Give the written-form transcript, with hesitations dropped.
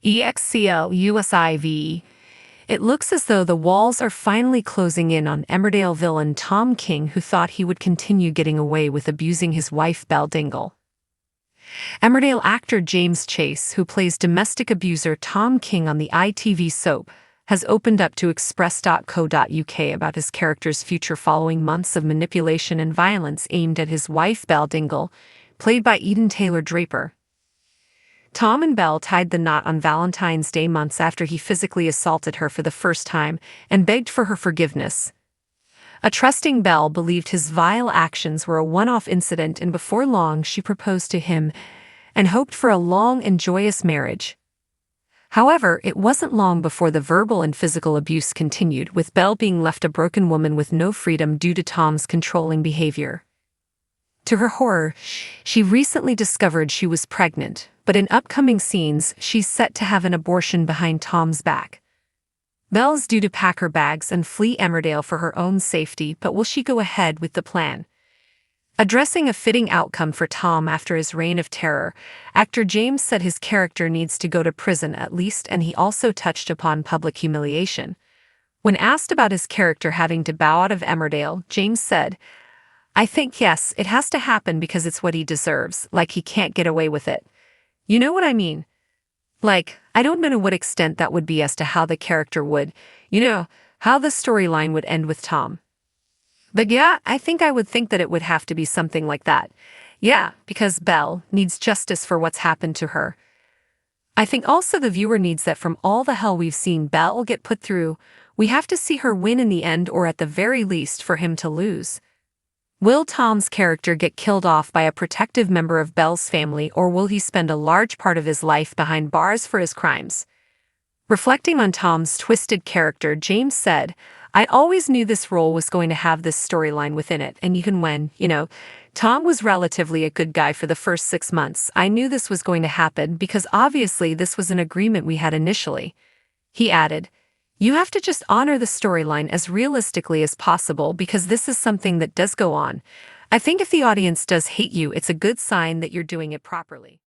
EXCLUSIV. It looks as though the walls are finally closing in on Emmerdale villain Tom King, who thought he would continue getting away with abusing his wife Belle Dingle. Emmerdale actor James Chase, who plays domestic abuser Tom King on the ITV soap, has opened up to Express.co.uk about his character's future following months of manipulation and violence aimed at his wife Belle Dingle, played by Eden Taylor Draper. Tom and Belle tied the knot on Valentine's Day months after he physically assaulted her for the first time and begged for her forgiveness. A trusting Belle believed his vile actions were a one-off incident, and before long she proposed to him and hoped for a long and joyous marriage. However, it wasn't long before the verbal and physical abuse continued, with Belle being left a broken woman with no freedom due to Tom's controlling behavior. To her horror, she recently discovered she was pregnant, but in upcoming scenes, she's set to have an abortion behind Tom's back. Belle's due to pack her bags and flee Emmerdale for her own safety, but will she go ahead with the plan? Addressing a fitting outcome for Tom after his reign of terror, actor James said his character needs to go to prison at least, and he also touched upon public humiliation. When asked about his character having to bow out of Emmerdale, James said, "I think yes, it has to happen because it's what he deserves, like he can't get away with it. You know what I mean? Like, I don't know what extent that would be as to how the character would, how the storyline would end with Tom. But yeah, I think I would think that it would have to be something like that. Yeah, because Belle needs justice for what's happened to her. I think also the viewer needs that from all the hell we've seen Belle get put through, we have to see her win in the end, or at the very least for him to lose. Will Tom's character get killed off by a protective member of Belle's family, or will he spend a large part of his life behind bars for his crimes?" Reflecting on Tom's twisted character, James said, "I always knew this role was going to have this storyline within it, and even when, Tom was relatively a good guy for the first 6 months, I knew this was going to happen because obviously this was an agreement we had initially." He added, "You have to just honor the storyline as realistically as possible because this is something that does go on. I think if the audience does hate you, it's a good sign that you're doing it properly."